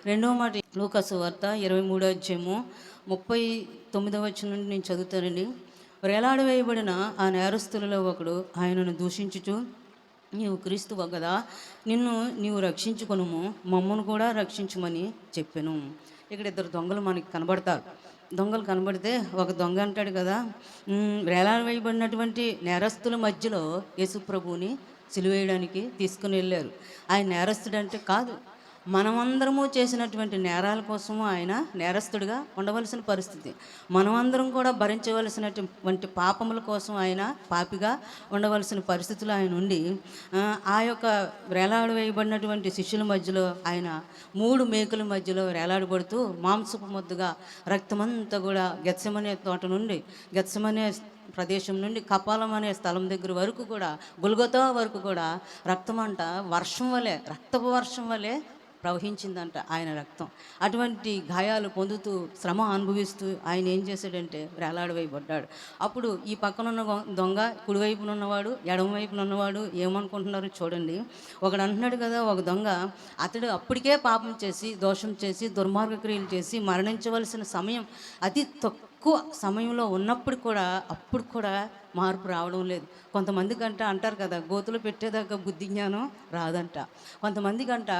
రెండవ మాట లూకా సువార్త 23వ అధ్యాయము 39వ వచనం నుండి నేను చదువుతానండి. వేలాడ వేయబడిన ఆ నేరస్తులలో ఒకడు ఆయనను దూషించుచు, నీవు క్రీస్తువు కదా, నీవు రక్షించుకొనుము, మమ్మను కూడా రక్షించుమని చెప్పెను. ఇక్కడ ఇద్దరు దొంగలు మనకి కనబడతారు. దొంగలు కనబడితే ఒక దొంగ అంటాడు కదా, వేలాడ వేయబడినటువంటి నేరస్తుల మధ్యలో యేసు ప్రభువుని సిలువేయడానికి తీసుకుని వెళ్ళారు. ఆయన నేరస్తుడంటే కాదు, మనమందరము చేసినటువంటి నేరాల కోసము ఆయన నేరస్తుడిగా ఉండవలసిన పరిస్థితి. మనమందరం కూడా భరించవలసినటువంటి పాపముల కోసం ఆయన పాపిగా ఉండవలసిన పరిస్థితులు ఆయన ఉండి, ఆ యొక్క వేలాడ వేయబడినటువంటి శిష్యుల మధ్యలో ఆయన 3 మేకుల మధ్యలో వేలాడబడుతూ మాంసపు ముద్దగా రక్తమంతా కూడా గెత్సెమనే తోట నుండి, గెత్సెమనే ప్రదేశం నుండి కపాలం అనే స్థలం దగ్గర వరకు కూడా, గొల్గొతా వరకు కూడా రక్తమంట వర్షం వలె, రక్తపు వర్షం వలె ప్రవహించిందంట ఆయన రక్తం. అటువంటి గాయాలు పొందుతూ శ్రమ అనుభవిస్తూ ఆయన ఏం చేశాడంటే వేలాడవేయబడ్డాడు. అప్పుడు ఈ పక్కనున్న దొంగ, కుడివైపున ఉన్నవాడు, ఎడమవైపున ఉన్నవాడు ఏమనుకుంటున్నారో చూడండి. ఒకడు అంటున్నాడు కదా, ఒక దొంగ, అతడు అప్పటికే పాపం చేసి, దోషం చేసి, దుర్మార్గ క్రియలు చేసి మరణించవలసిన సమయం అతి తక్కువ సమయంలో ఉన్నప్పుడు కూడా, అప్పుడు కూడా మార్పు రావడం లేదు. కొంతమందికంట అంటారు కదా, గోతులు పెట్టేదాకా బుద్ధి జ్ఞానం రాదంట. కొంతమందికంట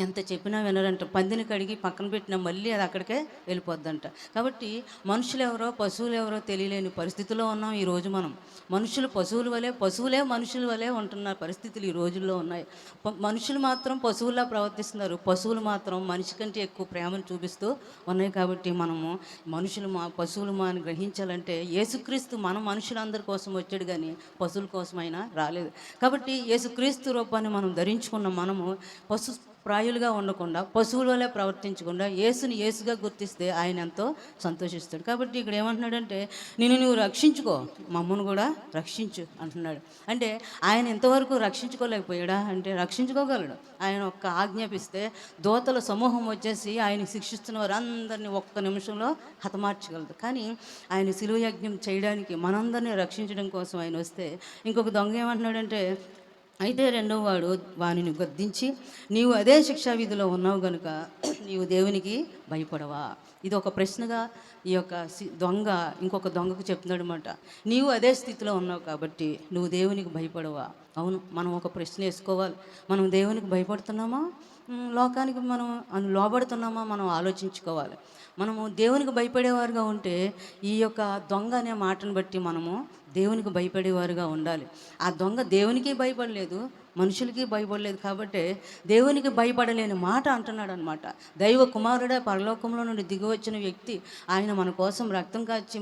ఎంత చెప్పినా వినరంట. పందిని కడిగి పక్కన పెట్టినా మళ్ళీ అది అక్కడికే వెళ్ళిపోద్దంట. కాబట్టి మనుషులు ఎవరో పశువులు ఎవరో తెలియలేని పరిస్థితిలో ఉన్నాం ఈరోజు మనం. మనుషులు పశువుల వలె, పశువులే మనుషుల వలె ఉంటున్న పరిస్థితులు ఈ రోజుల్లో ఉన్నాయి. మనుషులు మాత్రం పశువుల్లా ప్రవర్తిస్తున్నారు, పశువులు మాత్రం మనిషి కంటే ఎక్కువ ప్రేమను చూపిస్తూ ఉన్నాయి. కాబట్టి మనము పశువులు అని గ్రహించాలంటే యేసుక్రీస్తు మనం మనుషులందరి కోసం వచ్చాడు కానీ పశువుల కోసమైనా రాలేదు. కాబట్టి యేసుక్రీస్తు రూపాన్ని మనం ధరించుకున్న మనము ప్రాయులుగా ఉండకుండా, పశువుల వల్లే ప్రవర్తించకుండా యేసుని యేసుగా గుర్తిస్తే ఆయన ఎంతో సంతోషిస్తాడు. కాబట్టి ఇక్కడ ఏమంటున్నాడంటే, నువ్వు రక్షించుకో, మమ్మను కూడా రక్షించు అంటున్నాడు. అంటే ఆయన ఎంతవరకు రక్షించుకోలేకపోయాడా అంటే రక్షించుకోగలడు. ఆయన ఒక్క ఆజ్ఞాపిస్తే దోతల సమూహం వచ్చేసి ఆయన శిక్షిస్తున్న వారందరినీ ఒక్క నిమిషంలో హతమార్చగలదు. కానీ ఆయన శిలువ యజ్ఞం చేయడానికి, మనందరినీ రక్షించడం కోసం ఆయన వస్తే, ఇంకొక దొంగ ఏమంటున్నాడంటే, అయితే రెండవ వాడు వానిని గద్దించి, నీవు అదే శిక్షా విధిలో ఉన్నావు గనుక నీవు దేవునికి భయపడవా? ఇది ఒక ప్రశ్నగా ఈ యొక్క దొంగ ఇంకొక దొంగకు చెప్తున్నాడు అనమాట. నీవు అదే స్థితిలో ఉన్నావు కాబట్టి నువ్వు దేవునికి భయపడవా? అవును, మనం ఒక ప్రశ్న వేసుకోవాలి. మనం దేవునికి భయపడుతున్నామా, లోకానికి మనం లోబడుతున్నామా? మనం ఆలోచించుకోవాలి. మనము దేవునికి భయపడేవారుగా ఉంటే ఈ యొక్క దొంగ అనే మాటను బట్టి మనము దేవునికి భయపడేవారుగా ఉండాలి. ఆ దొంగ దేవునికి భయపడలేదు, మనుషులకి భయపడలేదు. కాబట్టి దేవునికి భయపడలేని మాట అంటున్నాడు అనమాట. దైవ కుమారుడే పరలోకంలో నుండి దిగివచ్చిన వ్యక్తి ఆయన మన కోసం రక్తం కాచి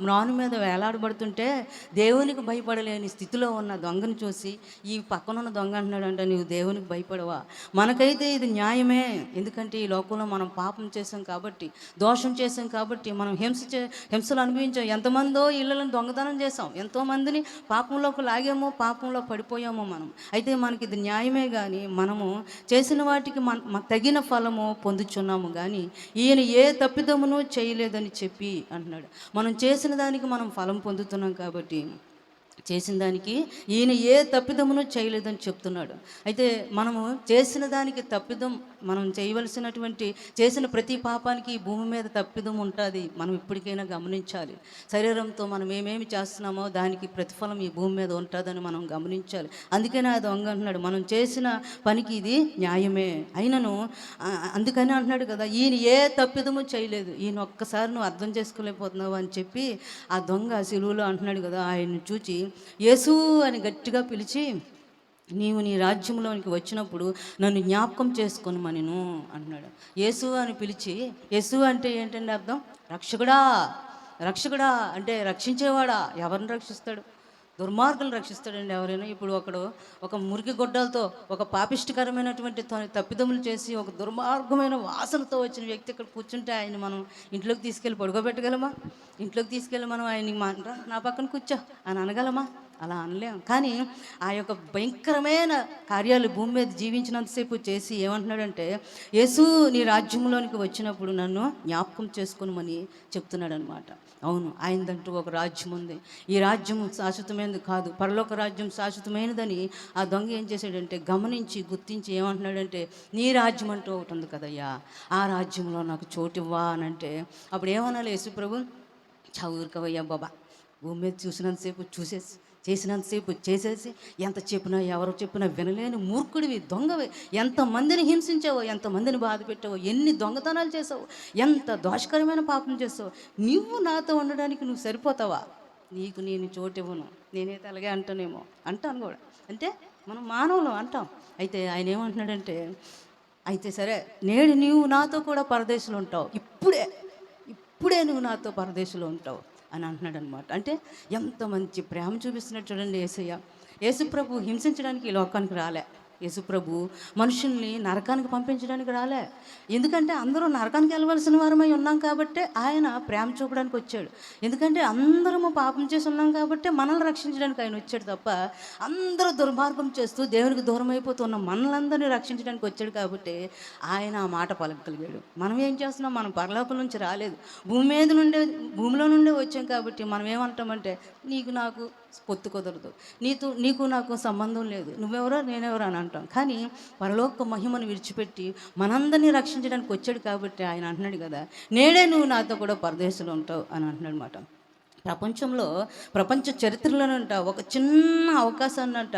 మ్రాను మీద వేలాడబడుతుంటే దేవునికి భయపడలేని స్థితిలో ఉన్న దొంగను చూసి ఈ పక్కనున్న దొంగ అంటున్నాడంటే, నీవు దేవునికి భయపడవా? మనకైతే ఇది న్యాయమే. ఎందుకంటే ఈ లోకంలో మనం పాపం చేసాం కాబట్టి, దోషం చేసాం కాబట్టి, మనం హింసలు అనుభవించాం. ఎంతమందో ఇళ్ళలను దొంగతనం చేసాం, ఎంతోమందిని పాపంలోకి లాగామో, పాపంలో పడిపోయామో మనం. అయితే మనకి ఇది న్యాయమే, కానీ మనము చేసిన వాటికి తగిన ఫలము పొందుచున్నాము. కానీ ఈయన ఏ తప్పిదమును చేయలేదని చెప్పి అంటున్నాడు. మనం చేసిన దానికి మనం ఫలం పొందుతున్నాం కాబట్టి చేసిన దానికి ఈయన ఏ తప్పిదమును చేయలేదని చెప్తున్నాడు. అయితే మనము చేసిన దానికి తప్పిదం, మనం చేయవలసినటువంటి చేసిన ప్రతి పాపానికి ఈ భూమి మీద తప్పిదం ఉంటుంది. మనం ఇప్పటికైనా గమనించాలి. శరీరంతో మనం ఏమేమి చేస్తున్నామో దానికి ప్రతిఫలం ఈ భూమి మీద ఉంటుందని మనం గమనించాలి. అందుకనే ఆ దొంగ అంటున్నాడు, మనం చేసిన పనికి ఇది న్యాయమే అయినను, అందుకని అంటున్నాడు కదా, ఈయన ఏ తప్పిదము చేయలేదు. ఈయన ఒక్కసారి నువ్వు అర్థం చేసుకోలేకపోతున్నావు అని చెప్పి ఆ దొంగ సిలువలో అంటున్నాడు కదా, ఆయన్ని చూచి యేసు అని గట్టిగా పిలిచి, నీవు నీ రాజ్యంలోనికి వచ్చినప్పుడు నన్ను జ్ఞాపకం చేసుకొనుమనెను అంటున్నాడు. యేసు అని పిలిచి, యేసు అంటే ఏంటంటే అర్థం రక్షకుడా. రక్షకుడా అంటే రక్షించేవాడా? ఎవరిని రక్షిస్తాడు? దుర్మార్గులు రక్షిస్తాడండి ఎవరైనా. ఇప్పుడు ఒక మురికి గొడ్డలతో ఒక పాపిష్టకరమైనటువంటి తప్పిదములు చేసి ఒక దుర్మార్గమైన వాసనతో వచ్చిన వ్యక్తి ఇక్కడ కూర్చుంటే ఆయన మనం ఇంట్లోకి తీసుకెళ్ళి పడుకోబెట్టగలమా? ఇంట్లోకి తీసుకెళ్ళి మనం ఆయనకి నా పక్కన కూర్చో అని అనగలమా? అలా అనలేం. కానీ ఆ యొక్క భయంకరమైన కార్యాలు భూమి మీద జీవించినంతసేపు చేసి ఏమంటున్నాడంటే, యేసు నీ రాజ్యంలోనికి వచ్చినప్పుడు నన్ను జ్ఞాపకం చేసుకోమని చెప్తున్నాడు అనమాట. అవును, ఆయనదంటూ ఒక రాజ్యం ఉంది. ఈ రాజ్యం శాశ్వతమైనది కాదు, పరలోక రాజ్యం శాశ్వతమైనదని ఆ దొంగ ఏం చేశాడంటే గమనించి గుర్తించి ఏమంటున్నాడంటే, నీ రాజ్యం అంటూ ఒకటి ఉంది కదయ్యా, ఆ రాజ్యంలో నాకు చోటు ఇవ్వా అని అంటే అప్పుడు ఏమనాలి యేసు ప్రభు, చదువుకోవయ్యా బాబా, భూమి మీద చూసినంతసేపు చూసేసి చేసినంతసేపు చేసేసి ఎంత చెప్పినా ఎవరు చెప్పినా వినలేని మూర్ఖుడివి, దొంగవి, ఎంతమందిని హింసించావో, ఎంతమందిని బాధ పెట్టావో, ఎన్ని దొంగతనాలు చేసావు, ఎంత దోషకరమైన పాపం చేసావు, నువ్వు నాతో ఉండడానికి నువ్వు సరిపోతావా, నీకు నేను చోటు ఇవ్వను. నేనైతే అలాగే అంటాను కూడా. అంటే మనం మానవులు అంటాం. అయితే ఆయన ఏమంటున్నాడంటే, అయితే సరే నేడు నీవు నాతో కూడా పరదేశంలో ఉంటావు, ఇప్పుడే నువ్వు నాతో పరదేశంలో ఉంటావు అని అంటున్నాడు అనమాట. అంటే ఎంత మంచి ప్రేమ చూపిస్తున్నట్టు చూడండి యేసయ్య. యేసుప్రభు హింసించడానికి ఈ లోకానికి రాలే. యేసుప్రభు మనుషుల్ని నరకానికి పంపించడానికి రాలే. ఎందుకంటే అందరూ నరకానికి వెళ్ళవలసిన వారమై ఉన్నాం కాబట్టి ఆయన ప్రేమ చూపడానికి వచ్చాడు. ఎందుకంటే అందరము పాపం చేసి ఉన్నాం కాబట్టి మనల్ని రక్షించడానికి ఆయన వచ్చాడు తప్ప, అందరూ దుర్మార్గం చేస్తూ దేవునికి దూరం అయిపోతున్న మనలందరినీ రక్షించడానికి వచ్చాడు కాబట్టి ఆయన ఆ మాట పలకగలిగాడు. మనం ఏం చేస్తున్నాం, మనం పరలోకం నుంచి రాలేదు, భూమిలో నుండే వచ్చాం కాబట్టి మనం ఏమంటామంటే, నీకు నాకు పొత్తు కుదరదు, నీకు నాకు సంబంధం లేదు, నువ్వెవరో నేనెవరో అని అంటాం. కానీ పరలోక మహిమను విడిచిపెట్టి మనందరినీ రక్షించడానికి వచ్చాడు కాబట్టి ఆయన అంటున్నాడు కదా, నేడే నువ్వు నాతో కూడా పరదేశంలో ఉంటావు అని అంటున్నాడు అనమాట. ప్రపంచ చరిత్రలోనంట ఒక చిన్న అవకాశాన్నంట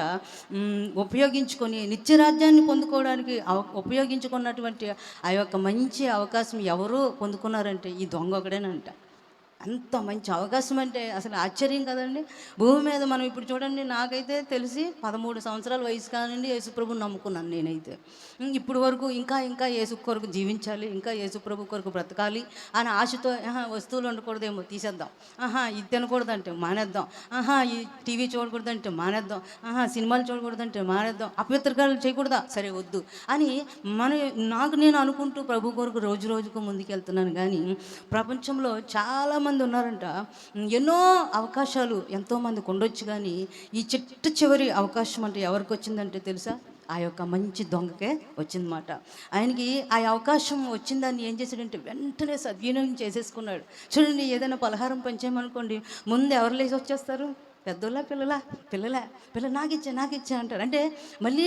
ఉపయోగించుకొని నిత్యరాజ్యాన్ని పొందుకోవడానికి ఉపయోగించుకున్నటువంటి ఆ యొక్క మంచి అవకాశం ఎవరు పొందుకున్నారంటే ఈ దొంగ ఒకడేనంట. అంత మంచి అవకాశం అంటే అసలు ఆశ్చర్యం కదండి. భూమి మీద మనం ఇప్పుడు చూడండి, నాకైతే తెలిసి 13 సంవత్సరాల వయసు కానండి యేసుప్రభుని నమ్ముకున్నాను నేనైతే. ఇప్పుడు వరకు ఇంకా యేసు కొరకు జీవించాలి, ఇంకా యేసుప్రభు కొరకు బ్రతకాలి అని ఆశతో, వస్తువులు ఉండకూడదేమో తీసేద్దాం, ఇది తినకూడదంటే మానేద్దాం, ఈ టీవీ చూడకూడదంటే మానేద్దాం, సినిమాలు చూడకూడదంటే మానేద్దాం, అపవిత్రకాలు చేయకూడదా, సరే వద్దు అని నేను అనుకుంటూ ప్రభు కొరకు రోజుకు ముందుకెళ్తున్నాను. కానీ ప్రపంచంలో చాలామంది ఉన్నారంట, ఎన్నో అవకాశాలు ఎంతోమందికి ఉండొచ్చు, కానీ ఈ చివరి అవకాశం అంటే ఎవరికి వచ్చిందంటే తెలుసా, ఆ యొక్క మంచి దొంగకే వచ్చిందన్నమాట. ఆయనకి ఆ అవకాశం వచ్చిందాన్ని ఏం చేశాడంటే వెంటనే సద్వినియోగం చేసేసుకున్నాడు. చూడండి, ఏదైనా పలహారం పంచామనుకోండి, ముందు ఎవరు లేచి వచ్చేస్తారు, పెద్దోళ్ళ పిల్లల నాకిచ్చే అంటారు. అంటే మళ్ళీ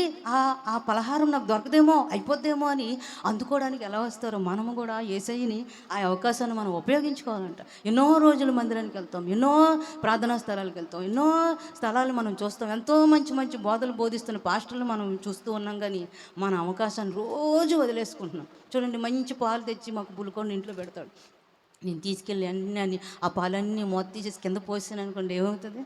ఆ పలహారం నాకు దొరకదేమో, అయిపోద్దేమో అని అందుకోవడానికి ఎలా వస్తారో మనము కూడా యేసయ్యని ఆ అవకాశాన్ని మనం ఉపయోగించుకోవాలంట. ఎన్నో రోజులు మందిరానికి వెళ్తాం, ఎన్నో ప్రార్థనా స్థలాలకు వెళ్తాం, ఎన్నో స్థలాలు మనం చూస్తాం, ఎంతో మంచి బోధలు బోధిస్తున్న పాస్టర్లు మనం చూస్తూ ఉన్నాం. కానీ మన అవకాశాన్ని రోజు వదిలేసుకుంటున్నాం. చూడండి, మంచి పాలు తెచ్చి మాకు పులుకొని ఇంట్లో పెడతాడు, నేను తీసుకెళ్ళి అన్నీ ఆ పాలన్నీ మొత్తం తీసేసి కింద పోసాను అనుకోండి, ఏమవుతుంది,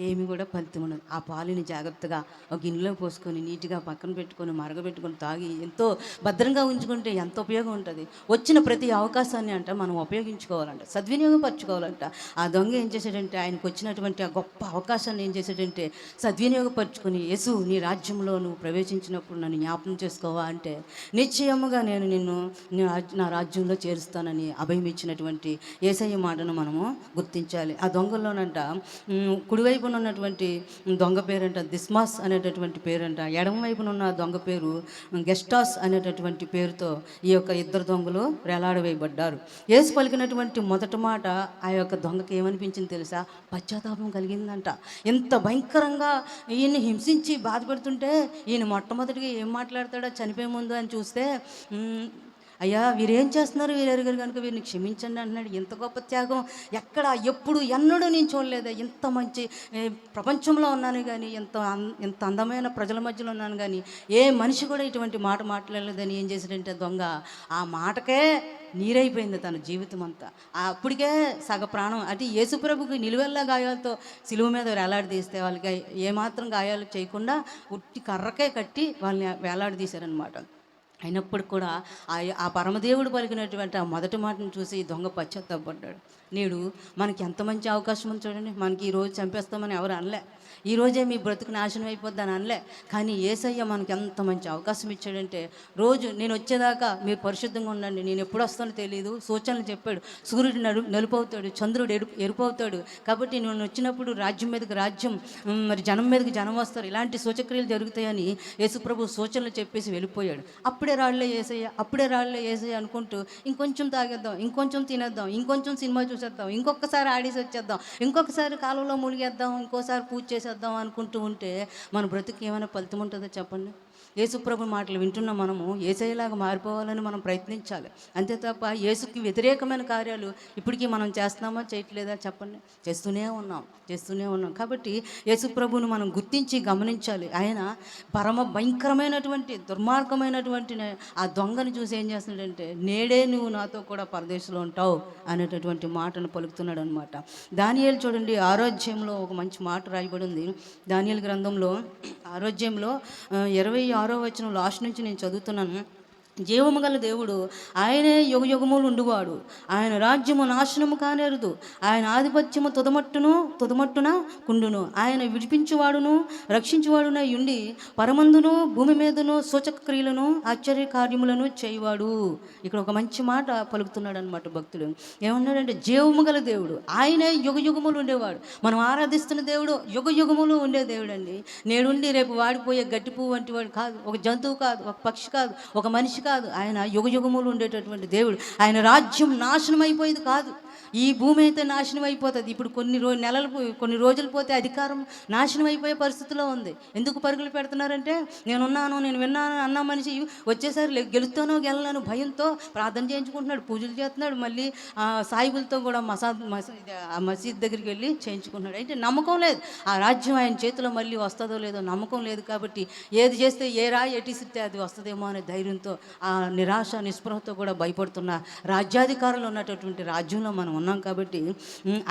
ఏమి కూడా ఫలితం ఉండదు. ఆ పాలుని జాగ్రత్తగా ఒక గిన్నెలో పోసుకొని నీట్గా పక్కన పెట్టుకొని మరగబెట్టుకొని తాగి ఎంతో భద్రంగా ఉంచుకుంటే ఎంత ఉపయోగం ఉంటుంది. వచ్చిన ప్రతి అవకాశాన్ని మనం ఉపయోగించుకోవాలంట, సద్వినియోగపరచుకోవాలంట. ఆ దొంగ ఏం చేశాడంటే, ఆయనకు వచ్చినటువంటి ఆ గొప్ప అవకాశాన్ని ఏం చేశాడంటే సద్వినియోగపరచుకొని, యేసు నీ రాజ్యంలో నువ్వు ప్రవేశించినప్పుడు నన్ను జ్ఞాపకం చేసుకోవా అంటే, నిశ్చయముగా నేను నిన్ను నా రాజ్యంలో చేరుస్తానని అభయం ఇచ్చినటువంటి యేసయ్య మాటను మనము గుర్తించాలి. ఆ దొంగల్లోనంట కుడివైపు ఉన్నటువంటి దొంగ పేరంట దిస్మాస్ అనేటటువంటి పేరంట, ఎడమ వైపున ఉన్న దొంగ పేరు గెస్టాస్ అనేటటువంటి పేరుతో ఈ యొక్క ఇద్దరు దొంగలు వేలాడవేయబడ్డారు. యేసు పలికినటువంటి మొదటి మాట ఆ యొక్క దొంగకి ఏమనిపించింది తెలుసా, పశ్చాత్తాపం కలిగిందంట. ఎంత భయంకరంగా ఈయన్ని హింసించి బాధపెడుతుంటే ఈయన మొట్టమొదటిగా ఏం మాట్లాడతాడో చనిపోయే ముందు అని చూస్తే, అయ్యా వీరేం చేస్తున్నారు, వీరెరుగరు కనుక వీరిని క్షమించండి అంటున్నాడు. ఎంత గొప్ప త్యాగం, ఎప్పుడు ఎన్నడూ నేను చూడలేదు. ఇంత మంచి ప్రపంచంలో ఉన్నాను కానీ, ఎంత అందమైన ప్రజల మధ్యలో ఉన్నాను కానీ ఏ మనిషి కూడా ఇటువంటి మాట మాట్లాడలేదని ఏం చేశాడంటే దొంగ ఆ మాటకే నీరైపోయింది తన జీవితం అంతా. అప్పటికే సగ ప్రాణం అంటే యేసుప్రభుకి నిలువెల్లా గాయాలతో సిలువ మీద వేలాడదీస్తే వాళ్ళకి ఏమాత్రం గాయాలు చేయకుండా ఉట్టి కర్రకే కట్టి వాళ్ళని వేలాడదీశారనమాట. అయినప్పుడు కూడా ఆ పరమదేవుడు పలికినటువంటి ఆ మొదటి మాటను చూసి దొంగ పశ్చాత్తాపడ్డాడు. నేడు మనకి ఎంత మంచి అవకాశం ఉంది చూడండి. మనకి ఈరోజు చంపేస్తామని ఎవరు అనలే, ఈరోజే మీ బ్రతుకు నాశనం అయిపోద్ది అని అనలే. కానీ యేసయ్య మనకి ఎంత మంచి అవకాశం ఇచ్చాడంటే, రోజు నేను వచ్చేదాకా మీరు పరిశుద్ధంగా ఉండండి, నేను ఎప్పుడు వస్తానో తెలియదు, సూచనలు చెప్పాడు. సూర్యుడు నలుపు అవుతాడు, చంద్రుడు ఎరుపు అవుతాడు. కాబట్టి నేను వచ్చినప్పుడు రాజ్యం మీదకి రాజ్యం, మరి జనం మీదకి జనం వస్తారు, ఇలాంటి సూచక్రియలు జరుగుతాయని యేసుప్రభు సూచనలు చెప్పేసి వెళ్ళిపోయాడు. అప్పుడే రాళ్ళే ఏసయ్య అనుకుంటూ ఇంకొంచెం తాగేద్దాం, ఇంకొంచెం తినేద్దాం, ఇంకొంచెం సినిమా చూసేద్దాం, ఇంకొకసారి ఆడేసి వచ్చేద్దాం, ఇంకొకసారి కాలంలో మునిగేద్దాం, ఇంకోసారి పూజ చేసేద్దాం అనుకుంటూ ఉంటే మన బ్రతుకు ఏమైనా ఫలితం ఉంటుందో చెప్పండి? యేసుప్రభు మాటలు వింటున్న మనము యేసయ్యలాగా మారిపోవాలని మనం ప్రయత్నించాలి. అంతే తప్ప యేసుకి వ్యతిరేకమైన కార్యాలు ఇప్పటికీ మనం చేస్తున్నామా చేయట్లేదా చెప్పండి? చేస్తూనే ఉన్నాం. కాబట్టి యేసుప్రభుని మనం గుర్తించి గమనించాలి. ఆయన పరమ భయంకరమైనటువంటి దుర్మార్గమైనటువంటి ఆ దొంగను చూసి ఏం చేస్తున్నాడంటే, నేడే నువ్వు నాతో కూడా పరదేశంలో ఉంటావు అనేటటువంటి మాటను పలుకుతున్నాడు అనమాట. దానియేలు చూడండి, ఆరోగ్యంలో ఒక మంచి మాట రాయబడి ఉంది. దానియేలు గ్రంథంలో ఆరోగ్యంలో 26వ వచనం లాస్ట్ నుంచి నేను చదువుతున్నాను. జీవము గల దేవుడు ఆయనే యుగయుగములు ఉండువాడు, ఆయన రాజ్యము నాశనము కానేరదు, ఆయన ఆధిపత్యము తుదమట్టున కుండును, ఆయన విడిపించువాడును రక్షించువాడునై ఉండి పరమందును భూమి మీదను సూచక క్రియలను ఆశ్చర్య కార్యములను చేయవాడు. ఇక్కడ ఒక మంచి మాట పలుకుతున్నాడు అనమాట భక్తుడు. ఏమన్నాడంటే, జీవము గల దేవుడు ఆయనే యుగయుగములు ఉండేవాడు. మనం ఆరాధిస్తున్న దేవుడు యుగయుగములు ఉండే దేవుడు అండి. నేడుండి రేపు వాడిపోయే గట్టి పువ్వు వంటి వాడు కాదు, ఒక జంతువు కాదు, ఒక పక్షి కాదు, ఒక మనిషి కాదు. ఆయన యుగయుగములు ఉండేటటువంటి దేవుడు. ఆయన రాజ్యం నాశనం అయిపోయేది కాదు. ఈ భూమి అయితే నాశనం అయిపోతుంది. ఇప్పుడు కొన్ని రోజులు పోతే అధికారం నాశనం అయిపోయే పరిస్థితిలో ఉంది. ఎందుకు పరుగులు పెడుతున్నారంటే, నేను విన్నాను అన్న మనిషి వచ్చేసరి గెలుస్తానో గెలనాను భయంతో ప్రార్థన చేయించుకుంటున్నాడు, పూజలు చేస్తున్నాడు, మళ్ళీ సాయిబులతో కూడా మసీద్ దగ్గరికి వెళ్ళి చేయించుకుంటున్నాడు. అంటే నమ్మకం లేదు, ఆ రాజ్యం ఆయన చేతిలో మళ్ళీ వస్తుందో లేదో నమ్మకం లేదు. కాబట్టి ఏది చేస్తే ఏ రాయి ఎటిసిస్తే అది వస్తుందేమో అనే ధైర్యంతో, ఆ నిరాశ నిస్పృహతో కూడా భయపడుతున్న రాజ్యాధికారులు ఉన్నటువంటి రాజ్యంలో మనం ఉన్నాం. కాబట్టి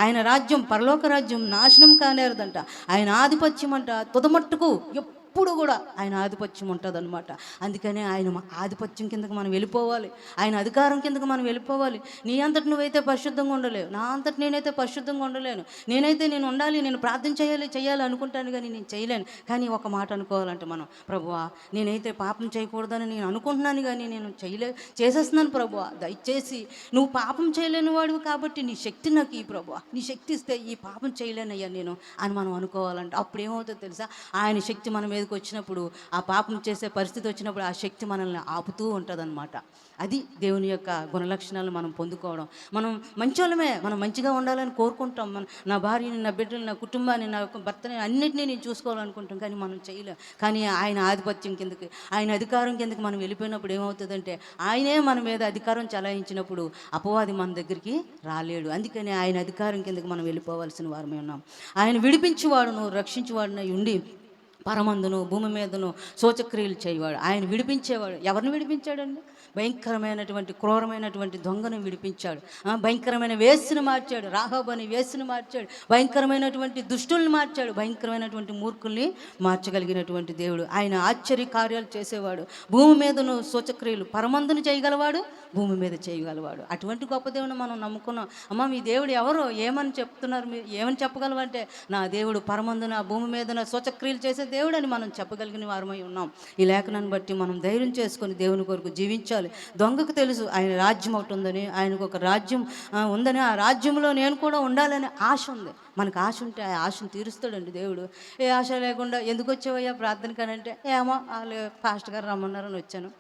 ఆయన రాజ్యం, పరలోక రాజ్యం నాశనం కానేరదంట. ఆయన ఆధిపత్యం అంట తుదమట్టుకు ఎప్పుడు కూడా ఆయన ఆధిపత్యం ఉంటుందన్నమాట. అందుకనే ఆయన ఆధిపత్యం కిందకు మనం వెళ్ళిపోవాలి, ఆయన అధికారం కిందకు మనం వెళ్ళిపోవాలి. నీ అంతటి నువ్వైతే పరిశుద్ధంగా ఉండలేవు, నా అంతటి నేనైతే పరిశుద్ధంగా ఉండలేను. నేను ఉండాలి, నేను ప్రార్థన చేయాలి అనుకుంటాను, కానీ నేను చేయలేను. కానీ ఒక మాట అనుకోవాలంటే మనం, ప్రభువా నేనైతే పాపం చేయకూడదని నేను అనుకుంటున్నాను, కానీ నేను చేసేస్తున్నాను ప్రభువా, దయచేసి నువ్వు పాపం చేయలేని వాడివి కాబట్టి నీ శక్తి నాకు ఈ ప్రభువా, నీ శక్తి ఇస్తే ఈ పాపం చేయలేనయ్యా నేను అని మనం అనుకోవాలంటే, అప్పుడు ఏమవుతుందో తెలుసా? ఆయన శక్తి మన మీదకి వచ్చినప్పుడు, ఆ పాపం చేసే పరిస్థితి వచ్చినప్పుడు ఆ శక్తి మనల్ని ఆపుతూ ఉంటుందన్నమాట. అది దేవుని యొక్క గుణలక్షణాలు మనం పొందుకోవడం. మనం మంచోళ్ళమే, మనం మంచిగా ఉండాలని కోరుకుంటాం. నా భార్యని, నా బిడ్డని, నా కుటుంబాన్ని, నా భర్తని అన్నింటినీ నేను చూసుకోవాలనుకుంటాం, కానీ మనం చేయలేం. కానీ ఆయన ఆధిపత్యం కిందకి, ఆయన అధికారం కిందకి మనం వెళ్ళిపోయినప్పుడు ఏమవుతుందంటే, ఆయనే మన మీద అధికారం చలాయించినప్పుడు అపవాది మన దగ్గరికి రాలేడు. అందుకని ఆయన అధికారం కిందకి మనం వెళ్ళిపోవాల్సిన వారమే ఉన్నాం. ఆయన విడిపించేవాడును రక్షించేవాడునై ఉండి పరమందును భూమి మీదను సూచక్రియలు చేయవాడు. ఆయన విడిపించేవాడు. ఎవరిని విడిపించాడండి? భయంకరమైనటువంటి క్రూరమైనటువంటి దొంగను విడిపించాడు. భయంకరమైన వేసును మార్చాడు, రాహాబు అని వేసును మార్చాడు. భయంకరమైనటువంటి దుష్టుల్ని మార్చాడు, భయంకరమైనటువంటి మూర్ఖుల్ని మార్చగలిగినటువంటి దేవుడు. ఆయన ఆశ్చర్య కార్యాలు చేసేవాడు. భూమి మీదను సూచక్రియలు, పరమందును చేయగలవాడు, భూమి మీద చేయగలవాడు. అటువంటి గొప్ప దేవుని మనం నమ్ముకున్నాం. అమ్మ మీ దేవుడు ఎవరో ఏమని చెప్తున్నారు, మీరు ఏమని చెప్పగలవంటే, నా దేవుడు పరమందున భూమి మీదన సూచక్రియలు చేసే దేవుడు అని మనం చెప్పగలిగిన వారమై ఉన్నాం. ఈ లేఖనాన్ని బట్టి మనం ధైర్యం చేసుకొని దేవుని కొరకు జీవించాలి. దొంగకు తెలుసు ఆయన రాజ్యం ఒకటి ఉందని, ఆయనకు ఒక రాజ్యం ఉందని, ఆ రాజ్యంలో నేను కూడా ఉండాలనే ఆశ ఉంది. మనకు ఆశ ఉంటే ఆ ఆశను తీరుస్తాడండి దేవుడు. ఏ ఆశ లేకుండా ఎందుకు వచ్చావయ్యా ప్రార్థన కానంటే, ఏమో వాళ్ళు పాస్టర్ గారు రమ్మన్నారని వచ్చాను,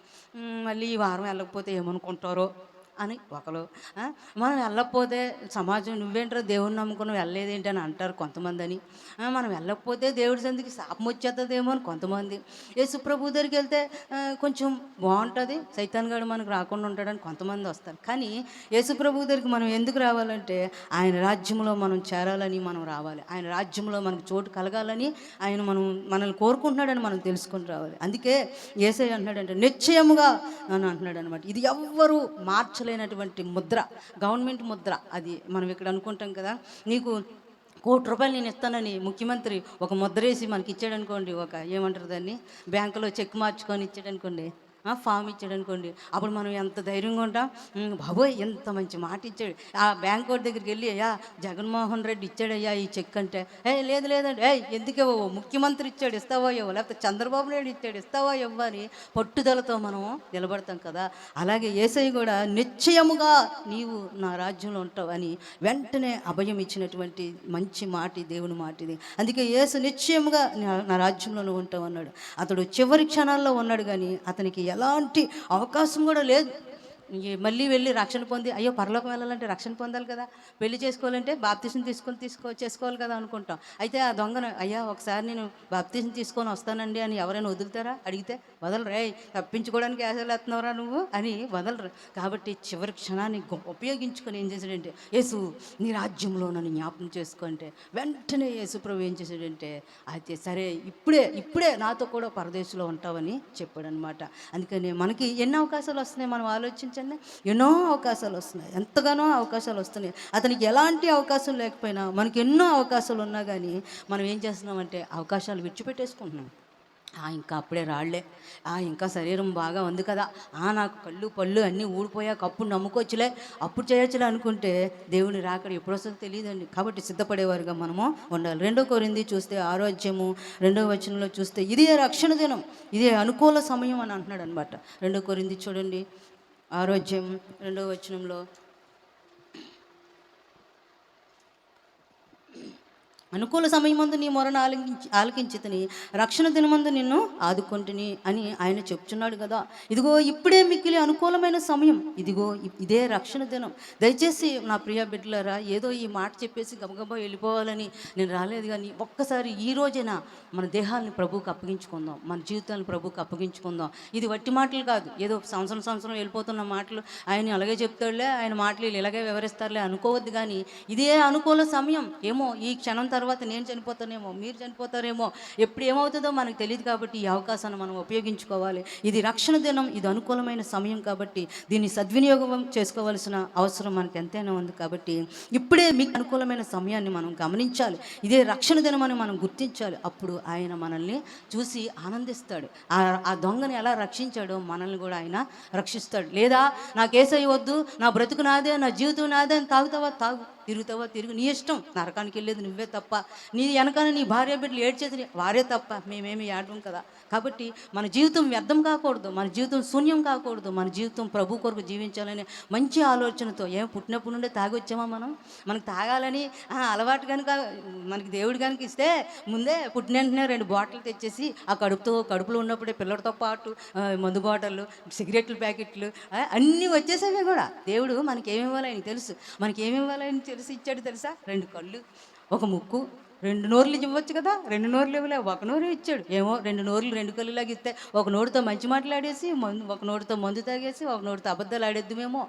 మళ్ళీ ఈ వారం వెళ్ళకపోతే ఏమనుకుంటారో అని ఒకరు, మనం వెళ్ళకపోతే సమాజం నువ్వేంటారో దేవుడిని నమ్ముకుని వెళ్ళలేదేంటి అని అంటారు కొంతమంది అని, మనం వెళ్ళకపోతే దేవుడి సందికి శాపం వచ్చేస్తుందేమో అని కొంతమంది, యేసుప్రభు దగ్గరికి వెళ్తే కొంచెం బాగుంటుంది, సైతాన్ గాడు మనకు రాకుండా ఉంటాడని కొంతమంది వస్తారు. కానీ యేసుప్రభు దగ్గరికి మనం ఎందుకు రావాలంటే, ఆయన రాజ్యంలో మనం చేరాలని మనం రావాలి, ఆయన రాజ్యంలో మనకు చోటు కలగాలని ఆయన మనల్ని కోరుకుంటున్నాడని మనం తెలుసుకొని రావాలి. అందుకే యేసయ్య అంటున్నాడంటే నిశ్చయముగా అని అంటున్నాడు అనమాట. ఇది ఎవ్వరూ మార్చలేనటువంటి ముద్ర, గవర్నమెంట్ ముద్ర. అది మనం ఇక్కడ అనుకుంటాం కదా, నీకు ₹1,00,00,000 నేను ఇస్తానని ముఖ్యమంత్రి ఒక ముద్ర వేసి మనకి ఇచ్చాడనుకోండి, ఒక ఏమంటారు దాన్ని, బ్యాంకులో చెక్ మార్చుకొని ఇచ్చాడనుకోండి, ఫామ్ ఇచ్చాడు అనుకోండి, అప్పుడు మనం ఎంత ధైర్యంగా ఉంటాం. బాబోయ్ ఎంత మంచి మాట ఇచ్చాడు. ఆ బ్యాంక్ వాడి దగ్గరికి వెళ్ళి, అయ్యా జగన్మోహన్ రెడ్డి ఇచ్చాడయ్యా ఈ చెక్ అంటే, లేదు లేదండి, ఎందుకు ఇవ్వవు, ముఖ్యమంత్రి ఇచ్చాడు ఇస్తావో ఇవ్వ, లేకపోతే చంద్రబాబు నాయుడు ఇచ్చాడు ఇస్తావో ఇవ్వని పట్టుదలతో మనం నిలబడతాం కదా. అలాగే యేసయ్య కూడా నిశ్చయముగా నీవు నా రాజ్యంలో ఉంటావు అని వెంటనే అభయం ఇచ్చినటువంటి మంచి మాట దేవుని మాట ఇది. అందుకే యేసు నిశ్చయముగా నా రాజ్యంలో ఉంటావు అన్నాడు. అతడు చివరి క్షణాల్లో ఉన్నాడు, కానీ అతనికి ఎలాంటి అవకాశం కూడా లేదు. మళ్ళీ వెళ్ళి రక్షణ పొంది, అయ్యో పరలోకం వెళ్ళాలంటే రక్షణ పొందాలి కదా, పెళ్లి చేసుకోవాలంటే బాప్తీసం చేసుకోవాలి కదా అనుకుంటాం. అయితే ఆ దొంగను, అయ్యా ఒకసారి నేను బాప్తీసం తీసుకొని వస్తానండి అని ఎవరైనా వదులుతారా? అడిగితే వదలరు. తప్పించుకోవడానికి వేసేస్తున్నారా నువ్వు అని వదలరు. కాబట్టి చివరి క్షణాన్ని ఉపయోగించుకొని ఏం చేశాడంటే, యేసు నీ రాజ్యంలో నన్ను జ్ఞాపకం చేసుకుంటే వెంటనే యేసు ప్రభు ఏం చేశాడంటే, అయితే సరే ఇప్పుడే నాతో కూడా పరదేశంలో ఉంటావని చెప్పాడనమాట. అందుకని మనకి ఎన్ని అవకాశాలు వస్తున్నాయి మనం ఆలోచించండి. ఎన్నో అవకాశాలు వస్తున్నాయి, ఎంతగానో అవకాశాలు వస్తున్నాయి. అతనికి ఎలాంటి అవకాశం లేకపోయినా మనకి ఎన్నో అవకాశాలు ఉన్నా కానీ మనం ఏం చేస్తున్నామంటే అవకాశాలు విడిచిపెట్టేసుకుంటున్నాం. ఇంకా అప్పుడే రాళ్లే, ఇంకా శరీరం బాగా ఉంది కదా, నాకు కళ్ళు పళ్ళు అన్నీ ఊడిపోయాక అప్పుడు నమ్ముకోవచ్చులే, అప్పుడు చేయొచ్చులే అనుకుంటే దేవుని రాకడ ఎప్పుడు వస్తుందో తెలియదండి. కాబట్టి సిద్ధపడేవారుగా మనము ఉండాలి. 2 కొరింథీ చూస్తే 6వ అధ్యాయము 2వ వచనంలో చూస్తే ఇదే రక్షణ దినం, ఇదే అనుకూల సమయం అని అంటున్నాడు అనమాట. 2 కొరింథీ చూడండి 6వ అధ్యాయం 2వ వచనంలో, అనుకూల సమయమందు నీ మొరను ఆలకించితిని, రక్షణ దినమందు నిన్ను ఆదుకొంటిని అని ఆయన చెప్తున్నాడు కదా. ఇదిగో ఇప్పుడే మిక్కిలి అనుకూలమైన సమయం, ఇదే రక్షణ దినం. దయచేసి నా ప్రియ బిడ్డలారా, ఏదో ఈ మాట చెప్పేసి గబగబా వెళ్ళిపోవాలని నేను రాలేదు, కానీ ఒక్కసారి ఈ రోజైనా మన దేహాన్ని ప్రభువుకి అప్పగించుకుందాం, మన జీవితాన్ని ప్రభువుకి అప్పగించుకుందాం. ఇది వట్టి మాటలు కాదు, ఏదో సంవత్సరం వెళ్ళిపోతున్న మాటలు, ఆయన అలాగే చెప్తాడులే, ఆయన మాటలు ఇలాగే వివరిస్తారులే అనుకోవద్దు. కానీ ఇదే అనుకూల సమయం. ఏమో ఈ క్షణం తర్వాత నేను చనిపోతానేమో, మీరు చనిపోతారేమో, ఎప్పుడు ఏమవుతుందో మనకు తెలియదు. కాబట్టి ఈ అవకాశాన్ని మనం ఉపయోగించుకోవాలి. ఇది రక్షణ దినం, ఇది అనుకూలమైన సమయం కాబట్టి దీన్ని సద్వినియోగం చేసుకోవాల్సిన అవసరం మనకు ఎంతైనా ఉంది. కాబట్టి ఇప్పుడే మీకు అనుకూలమైన సమయాన్ని మనం గమనించాలి, ఇదే రక్షణ దినం అని మనం గుర్తించాలి. అప్పుడు ఆయన మనల్ని చూసి ఆనందిస్తాడు. ఆ దొంగని ఎలా రక్షించాడో మనల్ని కూడా ఆయన రక్షిస్తాడు. లేదా నాకు యేసయ్య వద్దు, నా బ్రతుకు నాదే, నా జీవితం నాదే అని తాగుతావా తాగు, తిరుగుతావా తిరుగు, నీ ఇష్టం, నరకానికి వెళ్ళేది నువ్వే తప్ప, నీ వెనకాల నీ భార్య బిడ్డలు ఏడ్చేది వారే తప్ప, మేమేమి ఏడవం కదా. కాబట్టి మన జీవితం వ్యర్థం కాకూడదు, మన జీవితం శూన్యం కాకూడదు, మన జీవితం ప్రభు కొరకు జీవించాలనే మంచి ఆలోచనతో. పుట్టినప్పుడు నుండే తాగి వచ్చామా మనకు తాగాలని అలవాటు కనుక మనకి దేవుడు కనుక ఇస్తే ముందే పుట్టిన వెంటనే 2 బాటిల్ తెచ్చేసి ఆ కడుపులో ఉన్నప్పుడే పిల్లలతో పాటు మందు బాటిళ్ళు, సిగరెట్ల ప్యాకెట్లు అన్నీ వచ్చేసేవే కూడా. దేవుడు మనకి ఏమి ఇవ్వాలని తెలుసు, మనకి ఏమి ఇవ్వాలని తెలిసి ఇచ్చాడు తెలుసా? 2 కళ్ళు, ఒక ముక్కు, 2 నోర్లు ఇవ్వచ్చు కదా, 2 నోర్లు ఇవ్వలే, 1 నోరు ఇచ్చాడు. ఏమో 2 నోర్లు 2 కళ్ళులాగా ఇస్తే, ఒక నోటితో మంచి మాట్లాడేసి ఒక నోటితో మందు తాగేసి ఒక నోటితో అబద్ధాలు ఆడేద్దామేమో.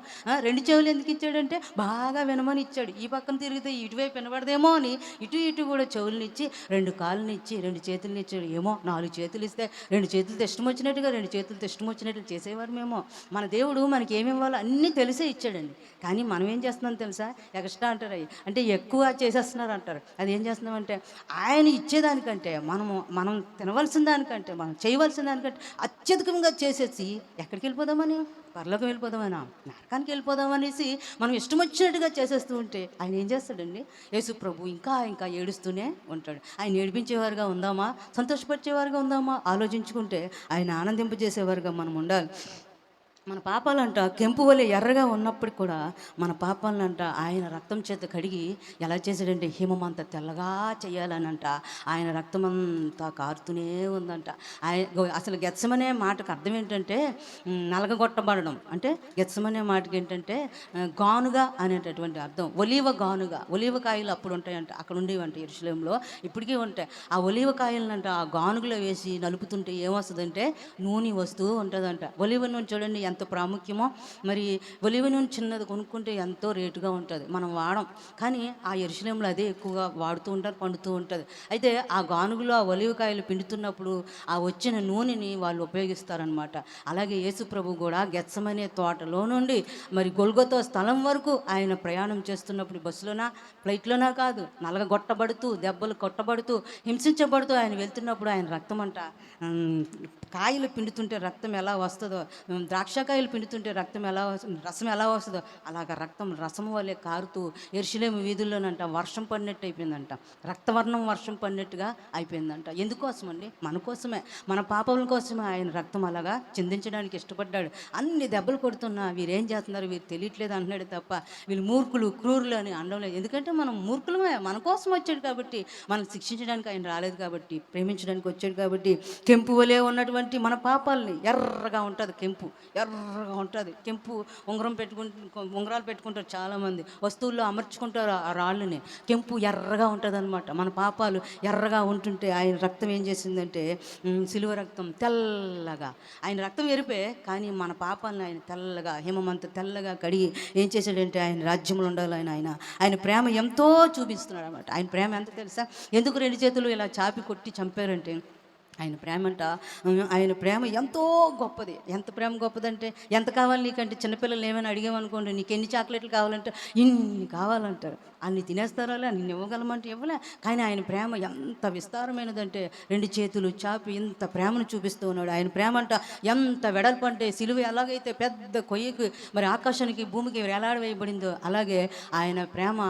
2 చెవులు ఎందుకు ఇచ్చాడంటే బాగా వినమని ఇచ్చాడు. ఈ పక్కన తిరిగితే ఇటువైపు వినబడదేమో అని ఇటు కూడా చెవులను ఇచ్చి, 2 కాళ్ళని ఇచ్చి, 2 చేతులను ఇచ్చాడు. ఏమో 4 చేతులు ఇస్తే 2 చేతులతో ఇష్టం వచ్చినట్టుగా 2 చేతులతో ఇష్టం వచ్చినట్టు చేసేవారు మేము. మన దేవుడు మనకి ఏమి ఇవ్వాలో అన్నీ తెలిసే ఇచ్చాడండి. కానీ మనం ఏం చేస్తున్నాం తెలుసా? ఎక్స్ట్రా అంటారు, అంటే ఎక్కువ చేసేస్తున్నారు అంటారు. అది ఏం చేస్తున్నాం అంటే, ఆయన ఇచ్చేదానికంటే మనం తినవలసిన దానికంటే, మనం చేయవలసిన దానికంటే అత్యధికంగా చేసేసి ఎక్కడికి వెళ్ళిపోదామని, పరలోకం వెళ్ళిపోదామని, నరకానికి వెళ్ళిపోదామనేసి మనం ఇష్టం వచ్చినట్టుగా చేసేస్తూ ఉంటే ఆయన ఏం చేస్తాడండి? యేసు ప్రభు ఇంకా ఏడుస్తూనే ఉంటాడు. ఆయన ఏడిపించేవారుగా ఉందామా, సంతోషపరిచేవారుగా ఉందామా ఆలోచించుకుంటే ఆయన ఆనందింపజేసేవారుగా మనం ఉండాలి. మన పాపాలంట కెంపు వలె ఎర్రగా ఉన్నప్పటికి కూడా మన పాపాలంట ఆయన రక్తం చేత కడిగి ఎలా చేశాడంటే హిమమంత తెల్లగా చేయాలనంట. ఆయన రక్తం అంతా కారుతూనే ఉందంట. అసలు గెత్సమనే మాటకు అర్థం ఏంటంటే నలగగొట్టబడడం. అంటే గెత్సమనే మాటకి ఏంటంటే గానుగా అనేటటువంటి అర్థం. ఒలీవ కాయలు అప్పుడు ఉంటాయంట, అక్కడ ఉండేవంట యెరూషలేములో, ఇప్పటికీ ఉంటాయి. ఆ ఒలీవ కాయలనంట ఆ గానుగులో వేసి నలుపుతుంటే ఏమొస్తుందంటే నూనె వస్తూ ఉంటుందంట. ఒలీవ నూనె చూడండి ఎంత ప్రాముఖ్యమో. మరి ఒలివ నూనె చిన్నది కొనుక్కుంటే ఎంతో రేటుగా ఉంటుంది, మనం వాడం. కానీ ఆ యెరూషలేములో అదే ఎక్కువగా వాడుతూ ఉంటారు, పండుతూ ఉంటుంది. అయితే ఆ గానుగులో ఆ ఒలివకాయలు పిండుతున్నప్పుడు ఆ వచ్చిన నూనెని వాళ్ళు ఉపయోగిస్తారనమాట. అలాగే యేసు ప్రభు కూడా గెత్సమనే తోటలో నుండి మరి గొల్గొతా స్థలం వరకు ఆయన ప్రయాణం చేస్తున్నప్పుడు బస్సులోనా ఫ్లైట్లోనా కాదు, నలగగొట్టబడుతూ దెబ్బలు కొట్టబడుతూ హింసించబడుతూ ఆయన వెళ్తున్నప్పుడు ఆయన రక్తం అంట ఉమ్, కాయలు పిండుతుంటే రక్తం ఎలా వస్తుందో, ద్రాక్షకాయలు పిండుతుంటే రసం ఎలా వస్తుందో అలాగ రక్తం రసం వల్లే కారుతూ యెరూషలేము వీధుల్లోనంట వర్షం పడినట్టు అయిపోయిందంట. రక్తవర్ణం వర్షం పడినట్టుగా అయిపోయిందంట. ఎందుకోసం అండి? మన కోసమే, మన పాపముల కోసమే ఆయన రక్తం అలాగా చిందించడానికి ఇష్టపడ్డాడు. అన్ని దెబ్బలు కొడుతున్నా వీరేం చేస్తున్నారు, వీరు తెలియట్లేదు అంటున్నాడు తప్ప వీళ్ళు మూర్ఖులు క్రూరులు అని అనడం లేదు. ఎందుకంటే మనం మూర్ఖులమే, మన కోసం వచ్చాడు కాబట్టి, మనం శిక్షించడానికి ఆయన రాలేదు కాబట్టి, ప్రేమించడానికి వచ్చాడు కాబట్టి. కెంపు వలె ఉన్నటువంటి మన పాపాలని ఎర్రగా ఉంటుంది, కెంపు ఎర్రగా ఉంటుంది. కెంపు ఉంగరాలు పెట్టుకుంటారు చాలామంది, వస్తువుల్లో అమర్చుకుంటారు ఆ రాళ్ళని. కెంపు ఎర్రగా ఉంటుంది అనమాట. మన పాపాలు ఎర్రగా ఉంటుంటే ఆయన రక్తం ఏం చేసిందంటే సిలువ రక్తం తెల్లగా, ఆయన రక్తం ఎరిపే కానీ మన పాపాలను ఆయన తెల్లగా హిమమంత తెల్లగా కడిగి ఏం చేశాడంటే ఆయన రాజ్యంలో ఉండాలి. ఆయన ప్రేమ ఎంతో చూపిస్తున్నాడు అనమాట. ఆయన ప్రేమ ఎంత తెలుసా? ఎందుకు రెండు చేతులు ఇలా చాపి కొట్టి చంపారంటే ఆయన ప్రేమ ఎంతో గొప్పది. ఎంత ప్రేమ గొప్పదంటే, ఎంత కావాలి నీకంటే చిన్నపిల్లలు ఏమైనా అడిగామనుకోండి, నీకు ఎన్ని చాక్లెట్లు కావాలంటే ఇన్ని కావాలంటారు. అన్ని తినేస్తారో అన్ని ఇవ్వగలమంటే ఇవ్వలే. కానీ ఆయన ప్రేమ ఎంత విస్తారమైనదంటే రెండు చేతులు చాపి ఇంత ప్రేమను చూపిస్తూ ఉన్నాడు. ఆయన ప్రేమ ఎంత వెడల్పు అంటే సిలువ ఎలాగైతే పెద్ద కొయ్యకి మరి ఆకాశానికి భూమికి వేలాడవేయబడిందో అలాగే ఆయన ప్రేమ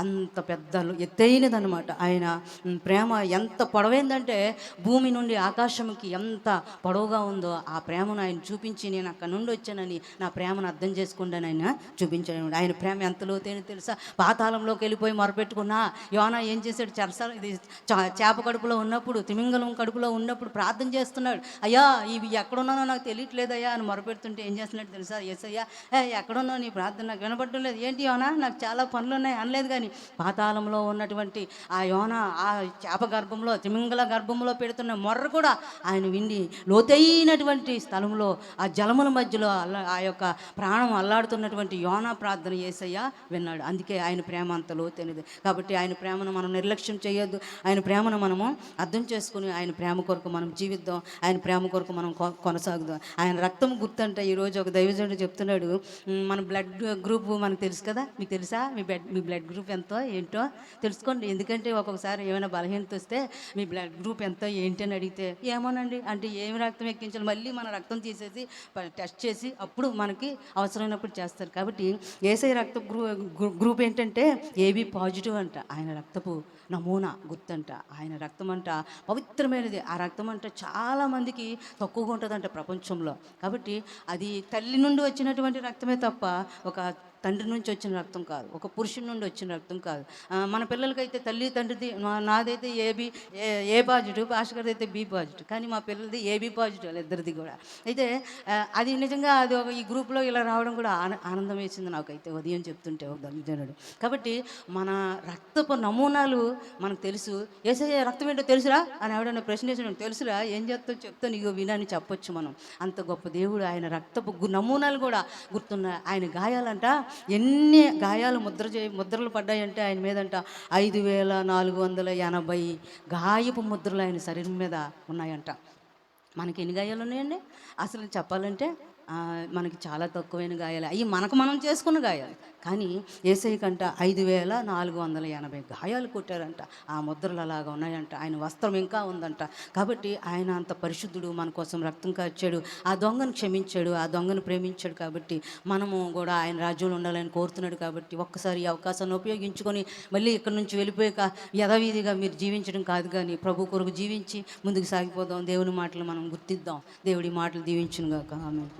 అంత పెద్ద ఎత్తైనదనమాట. ఆయన ప్రేమ ఎంత పొడవైందంటే భూమి నుండి ఆకాశంకి ఎంత పొడవుగా ఉందో ఆ ప్రేమను ఆయన చూపించి, నేను అక్కడ నుండి వచ్చానని నా ప్రేమను అర్థం చేసుకుంటాను ఆయన చూపించాడు. ఆయన ప్రేమ ఎంత లోతైన తెలుసా? పాతాళంలోకి వెళ్ళిపోయి మొరపెట్టుకున్నా యోనా ఏం చేశాడు? ఇది చేప కడుపులో ఉన్నప్పుడు, తిమింగలం కడుపులో ఉన్నప్పుడు ప్రార్థన చేస్తున్నాడు. అయ్యా ఇవి ఎక్కడున్నానో నాకు తెలియట్లేదయ్యా అని మొరపెడుతుంటే ఏం చేస్తున్నాడు తెలుసా? యేసయ్యా ఎక్కడున్నావు, నీ ప్రార్థన నాకు వినపడటం లేదు. ఏంటి యోనా, నాకు చాలా పనులు ఉన్నాయి అనలేదు. కానీ పాతాళంలో ఉన్నటువంటి ఆ యోనా ఆ చేప గర్భంలో, తిమింగల గర్భంలో పెడుతున్న మొర్ర కూడా ఆయన విండి లోతైనటువంటి స్థలంలో ఆ జలముల మధ్యలో ఆ యొక్క ప్రాణం అల్లాడుతున్నటువంటి యోనా ప్రార్థన యేసయ్య విన్నాడు. అందుకే ఆయన ప్రేమ అంత లోతైనది. కాబట్టి ఆయన ప్రేమను మనం నిర్లక్ష్యం చేయొద్దు. ఆయన ప్రేమను మనము అర్థం చేసుకుని ఆయన ప్రేమ కొరకు మనం జీవిద్దాం. ఆయన ప్రేమ కొరకు మనం కొనసాగుదాం. ఆయన రక్తం గుర్తంటే ఈరోజు ఒక దైవజనుడు చెప్తున్నాడు, మన బ్లడ్ గ్రూప్ మనకు తెలుసు కదా, మీకు తెలుసా? మీ బ్లడ్ గ్రూప్ ఎంతో ఏంటో తెలుసుకోండి. ఎందుకంటే ఒక్కొక్కసారి ఏమైనా బలహీనత వస్తే మీ బ్లడ్ గ్రూప్ ఎంతో ఏంటి అని అడిగితే ఏమోనండి అంటే ఏమి రక్తం ఎక్కించాలి, మళ్ళీ మన రక్తం తీసేసి టెస్ట్ చేసి అప్పుడు మనకి అవసరమైనప్పుడు చేస్తారు. కాబట్టి యేసయ్య రక్త గ్రూప్ ఏంటంటే ఏబీ పాజిటివ్ అంట. ఆయన రక్తపు నమూనా గుర్తంట. ఆయన రక్తం అంట పవిత్రమైనది. ఆ రక్తం అంట చాలామందికి తక్కువగా ఉంటుందంట ప్రపంచంలో. కాబట్టి అది తల్లి నుండి వచ్చినటువంటి రక్తమే తప్ప ఒక తండ్రి నుంచి వచ్చిన రక్తం కాదు, ఒక పురుషుని నుండి వచ్చిన రక్తం కాదు. మన పిల్లలకైతే తల్లి తండ్రిది, నాదైతే ఏ పాజిటివ్, భాస్కర్ది అయితే బి పాజిటివ్. కానీ మా పిల్లలది ఏబీ పాజిటివ్ ఇద్దరిది కూడా. అయితే అది నిజంగా అది ఈ గ్రూప్లో ఇలా రావడం కూడా ఆనందం వేసింది నాకైతే ఉదయం చెప్తుంటే ఒక దైవజనుడు. కాబట్టి మన రక్తపు నమూనాలు మనకు తెలుసు. యేసయ్య రక్తం ఏంటో తెలుసురా అని ఎవడన్నా ప్రశ్న వేసిన తెలుసురా, ఏం చేస్తావు చెప్తాను నీకు వినని చెప్పొచ్చు మనం. అంత గొప్ప దేవుడు. ఆయన రక్తపు నమూనాలు కూడా గుర్తున్నాయి. ఆయన గాయాలంట ఎన్ని గాయాలు ముద్రలు పడ్డాయంటే ఆయన మీదంట 5480 గాయపు ముద్రలు ఆయన శరీరం మీద ఉన్నాయంట. మనకి ఎన్ని గాయాలు ఉన్నాయండి అసలు చెప్పాలంటే? మనకి చాలా తక్కువైన గాయాలు, అవి మనం చేసుకున్న గాయాలు. కానీ యేసయ్య కంట 5480 గాయాలు కొట్టారంట. ఆ ముద్రలు అలాగా ఉన్నాయంట. ఆయన వస్త్రం ఇంకా ఉందంట. కాబట్టి ఆయన అంత పరిశుద్ధుడు, మన కోసం రక్తం కార్చాడు, ఆ దొంగను క్షమించాడు, ఆ దొంగను ప్రేమించాడు. కాబట్టి మనము కూడా ఆయన రాజ్యంలో ఉండాలని కోరుతున్నాడు. కాబట్టి ఒక్కసారి ఈ అవకాశాన్ని ఉపయోగించుకొని మళ్ళీ ఇక్కడి నుంచి వెళ్ళిపోయాక యథావిధిగా మీరు జీవించడం కాదు, కానీ ప్రభు కొరకు జీవించి ముందుకు సాగిపోదాం. దేవుని మాటలు మనం గుర్తిద్దాం. దేవుడి మాటలు దీవించునుగాక. ఆమేన్.